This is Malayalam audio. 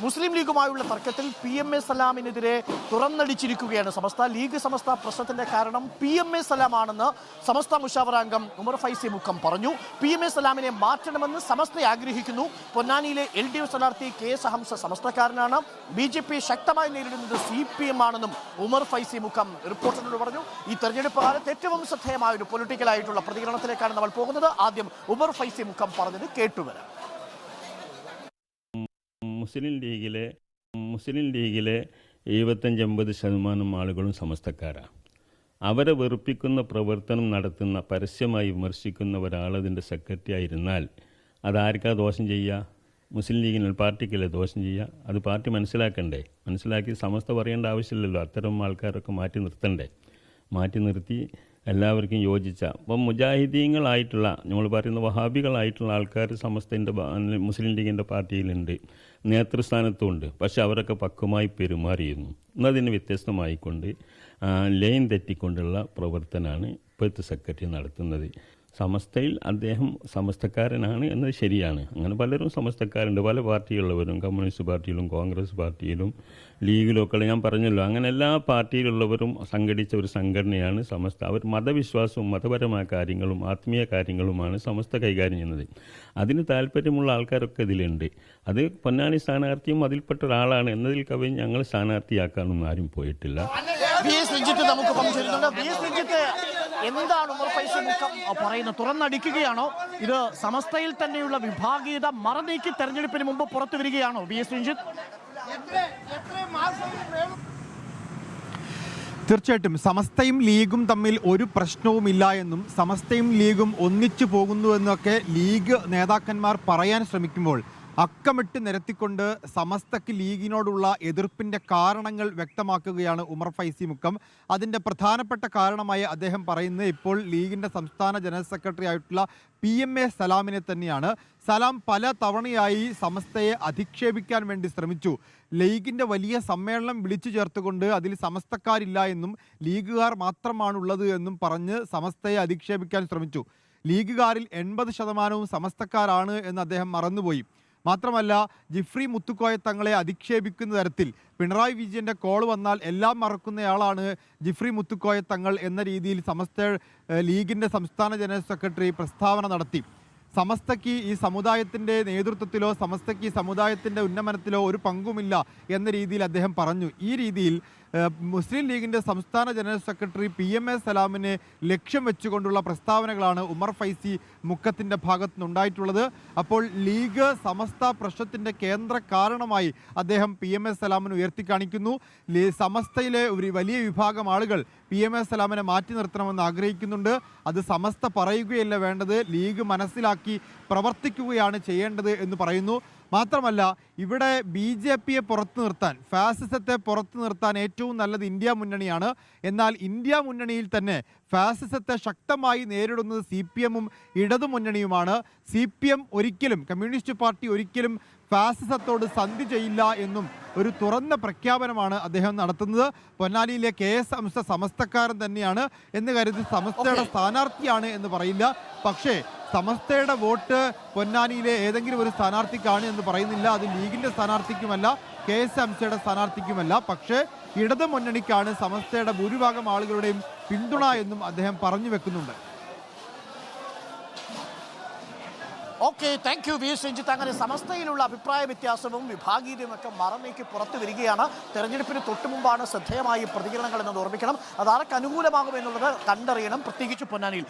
മുസ്ലിം ലീഗുമായുള്ള തർക്കത്തിൽ PMA സലാമിനെതിരെ തുറന്നടിച്ചിരിക്കുകയാണ് സമസ്ത. ലീഗ് സമസ്ത പ്രശ്നത്തിന്റെ കാരണം PMA സലാമാണെന്ന് സമസ്ത മുഷാവറ അംഗം ഉമർ ഫൈസി മുക്കം പറഞ്ഞു. PMA സലാമിനെ മാറ്റണമെന്ന് സമസ്ത ആഗ്രഹിക്കുന്നു. പൊന്നാനിയിലെ LDF സ്ഥാനാർത്ഥി KS ഹംസ സമസ്തക്കാരനാണ്. BJP ശക്തമായി നേരിടുന്നത് CPM ആണെന്നും ഉമർ ഫൈസി മുക്കം റിപ്പോർട്ടറിനോട് പറഞ്ഞു. ഈ തെരഞ്ഞെടുപ്പ് കാലത്ത് ഏറ്റവും ശ്രദ്ധേയമായ ഒരു പൊളിറ്റിക്കലായിട്ടുള്ള പ്രതികരണത്തിലേക്കാണ് നമ്മൾ പോകുന്നത്. ആദ്യം ഉമർ ഫൈസി മുക്കം പറഞ്ഞത് കേട്ടുവരാം. മുസ്ലിം ലീഗിലെ 75-80% ആളുകളും സമസ്തക്കാരാണ്. അവരെ വെറുപ്പിക്കുന്ന പ്രവർത്തനം നടത്തുന്ന, പരസ്യമായി വിമർശിക്കുന്ന ഒരാളതിൻ്റെ സെക്രട്ടറി ആയിരുന്നാൽ അതാർക്കാ ദോഷം ചെയ്യുക? മുസ്ലിം ലീഗിന് പാർട്ടിക്കല്ലേ ദോഷം ചെയ്യുക? അത് പാർട്ടി മനസ്സിലാക്കണ്ടേ? മനസ്സിലാക്കി സമസ്ത പറയേണ്ട ആവശ്യമില്ലല്ലോ. അത്തരം ആൾക്കാരൊക്കെ മാറ്റി നിർത്തി എല്ലാവർക്കും യോജിച്ച, അപ്പം മുജാഹിദീങ്ങളായിട്ടുള്ള, നമ്മൾ പറയുന്ന വഹാബികളായിട്ടുള്ള ആൾക്കാർ സമസ്തൻ്റെ മുസ്ലിം ലീഗിൻ്റെ പാർട്ടിയിലുണ്ട്, നേതൃസ്ഥാനത്തുമുണ്ട്. പക്ഷെ അവരൊക്കെ പക്വമായി പെരുമാറിയിരുന്നു. എന്നതിന് വ്യത്യസ്തമായിക്കൊണ്ട് ലൈൻ തെറ്റിക്കൊണ്ടുള്ള പ്രവർത്തനമാണ് ഇപ്പോഴത്തെ സെക്രട്ടറി നടത്തുന്നത്. സമസ്തയിൽ അദ്ദേഹം സമസ്തക്കാരനാണ് എന്നത് ശരിയാണ്. അങ്ങനെ പലരും സമസ്തക്കാരുണ്ട്, പല പാർട്ടിയുള്ളവരും, കമ്മ്യൂണിസ്റ്റ് പാർട്ടിയിലും കോൺഗ്രസ് പാർട്ടിയിലും ലീഗിലും ഒക്കെ ഞാൻ പറഞ്ഞല്ലോ. അങ്ങനെ എല്ലാ പാർട്ടിയിലുള്ളവരും സംഘടിച്ച ഒരു സംഘടനയാണ് സമസ്ത. അവർ മതവിശ്വാസവും മതപരമായ കാര്യങ്ങളും ആത്മീയ കാര്യങ്ങളുമാണ് സമസ്ത കൈകാര്യം ചെയ്യുന്നത്. അതിന് താല്പര്യമുള്ള ആൾക്കാരൊക്കെ ഇതിലുണ്ട്. അത് പൊന്നാനി സ്ഥാനാർത്ഥിയും അതിൽപ്പെട്ട ഒരാളാണ് എന്നതിൽ കവിഞ്ഞ് ഞങ്ങൾ സ്ഥാനാർത്ഥിയാക്കാനൊന്നും ആരും പോയിട്ടില്ല. എന്താണ് ഉമർ ഫൈസി മുക്കം പറയുന്നത്? തുറന്നടിക്കുകയാണോ? ഇത് സമസ്തയിൽ തന്നെയുള്ള വിഭാഗീയത മറനീക്കി തെരഞ്ഞെടുപ്പിന് മുമ്പ് പുറത്തു വരികയാണോ? VS രഞ്ജിത്ത്, തീർച്ചയായിട്ടും സമസ്തയും ലീഗും തമ്മിൽ ഒരു പ്രശ്നവുമില്ല എന്നും സമസ്തയും ലീഗും ഒന്നിച്ചു പോകുന്നുവെന്നൊക്കെ ലീഗ് നേതാക്കന്മാർ പറയാൻ ശ്രമിക്കുമ്പോൾ അക്കമിട്ട് നിരത്തിക്കൊണ്ട് സമസ്തക്ക് ലീഗിനോടുള്ള എതിർപ്പിൻ്റെ കാരണങ്ങൾ വ്യക്തമാക്കുകയാണ് ഉമർ ഫൈസി മുക്കം. അതിൻ്റെ പ്രധാനപ്പെട്ട കാരണമായി അദ്ദേഹം പറയുന്നത് ഇപ്പോൾ ലീഗിൻ്റെ സംസ്ഥാന ജനറൽ സെക്രട്ടറി ആയിട്ടുള്ള PMA സലാമിനെ തന്നെയാണ്. സലാം പല തവണയായി സമസ്തയെ അധിക്ഷേപിക്കാൻ വേണ്ടി ശ്രമിച്ചു. ലീഗിൻ്റെ വലിയ സമ്മേളനം വിളിച്ചു ചേർത്തുകൊണ്ട് അതിൽ സമസ്തക്കാരില്ല എന്നും ലീഗുകാർ മാത്രമാണുള്ളത് എന്നും പറഞ്ഞ് സമസ്തയെ അധിക്ഷേപിക്കാൻ ശ്രമിച്ചു. ലീഗുകാരിൽ 80% സമസ്തക്കാരാണ് എന്ന് അദ്ദേഹം മറന്നുപോയി. മാത്രമല്ല, ജിഫ്രി മുത്തുക്കോയ തങ്ങളെ അധിക്ഷേപിക്കുന്ന തരത്തിൽ പിണറായി വിജയൻ്റെ കോൾ വന്നാൽ എല്ലാം മറക്കുന്നയാളാണ് ജിഫ്രി മുത്തുക്കോയ തങ്ങൾ എന്ന രീതിയിൽ സമസ്ത ലീഗിൻ്റെ സംസ്ഥാന ജനറൽ സെക്രട്ടറി പ്രസ്താവന നടത്തി. സമസ്തയ്ക്ക് ഈ സമുദായത്തിൻ്റെ നേതൃത്വത്തിലോ സമസ്തയ്ക്ക് ഈ സമുദായത്തിൻ്റെ ഉന്നമനത്തിലോ ഒരു പങ്കുമില്ല എന്ന രീതിയിൽ അദ്ദേഹം പറഞ്ഞു. ഈ രീതിയിൽ മുസ്ലിം ലീഗിൻ്റെ സംസ്ഥാന ജനറൽ സെക്രട്ടറി PMA സലാമിനെ ലക്ഷ്യം വെച്ചുകൊണ്ടുള്ള പ്രസ്താവനകളാണ് ഉമർ ഫൈസി മുക്കത്തിൻ്റെ ഭാഗത്തു നിന്നുണ്ടായിട്ടുള്ളത്. അപ്പോൾ ലീഗ് സമസ്ത പ്രശ്നത്തിൻ്റെ കേന്ദ്ര കാരണമായി അദ്ദേഹം PMA സലാമിനെ ഉയർത്തിക്കാണിക്കുന്നു. സമസ്തയിലെ ഒരു വലിയ വിഭാഗം ആളുകൾ PMA സലാമിനെ മാറ്റി നിർത്തണമെന്ന് ആഗ്രഹിക്കുന്നുണ്ട്. അത് സമസ്ത പറയുകയല്ല വേണ്ടത്, ലീഗ് മനസ്സിലാക്കി പ്രവർത്തിക്കുകയാണ് ചെയ്യേണ്ടത് എന്ന് പറയുന്നു. മാത്രമല്ല, ഇവിടെ BJPയെ പുറത്തു നിർത്താൻ, ഫാസിസത്തെ പുറത്തു നിർത്താൻ ഏറ്റവും നല്ലത് ഇന്ത്യ മുന്നണിയാണ്. എന്നാൽ ഇന്ത്യ മുന്നണിയിൽ തന്നെ ഫാസിസത്തെ ശക്തമായി നേരിടുന്നത് CPM-ഉം ഇടതുമുന്നണിയുമാണ്. CPM ഒരിക്കലും, കമ്മ്യൂണിസ്റ്റ് പാർട്ടി ഒരിക്കലും ഫാസിസത്തോട് സന്ധി ചെയ്യില്ല എന്നും ഒരു തുറന്ന പ്രഖ്യാപനമാണ് അദ്ദേഹം നടത്തുന്നത്. പൊന്നാനിയിലെ KS ഹംസ സമസ്തക്കാരൻ തന്നെയാണ് എന്ന് കരുതി സമസ്തയുടെ സ്ഥാനാർത്ഥിയാണ് എന്ന് പറയില്ല. പക്ഷേ സമസ്തയുടെ വോട്ട് പൊന്നാനിയിലെ ഏതെങ്കിലും ഒരു സ്ഥാനാർത്ഥിക്കാണ് എന്ന് പറയുന്നില്ല. അത് ലീഗിൻ്റെ സ്ഥാനാർത്ഥിക്കുമല്ല, KS ഹംസയുടെ സ്ഥാനാർത്ഥിക്കുമല്ല. പക്ഷേ ഇടതു മുന്നണിക്കാണ് സമസ്തയുടെ ഭൂരിഭാഗം ആളുകളുടെയും പിന്തുണ എന്നും അദ്ദേഹം പറഞ്ഞു വെക്കുന്നുണ്ട്. Okay, thank you VS Ranjith. അങ്ങനെ സമസ്തയിലുള്ള അഭിപ്രായ വ്യത്യാസവും വിഭാഗീയതയും ഒക്കെ മറന്നേക്ക് പുറത്തു വരികയാണ്. തെരഞ്ഞെടുപ്പിന് തൊട്ടു മുമ്പാണ് ശ്രദ്ധേയമായ പ്രതികരണങ്ങൾ എന്നത് ഓർമ്മിക്കണം. അത് ആർക്ക് അനുകൂലമാകുമെന്നുള്ളത് കണ്ടറിയണം, പ്രത്യേകിച്ച് പൊന്നാനിയിൽ.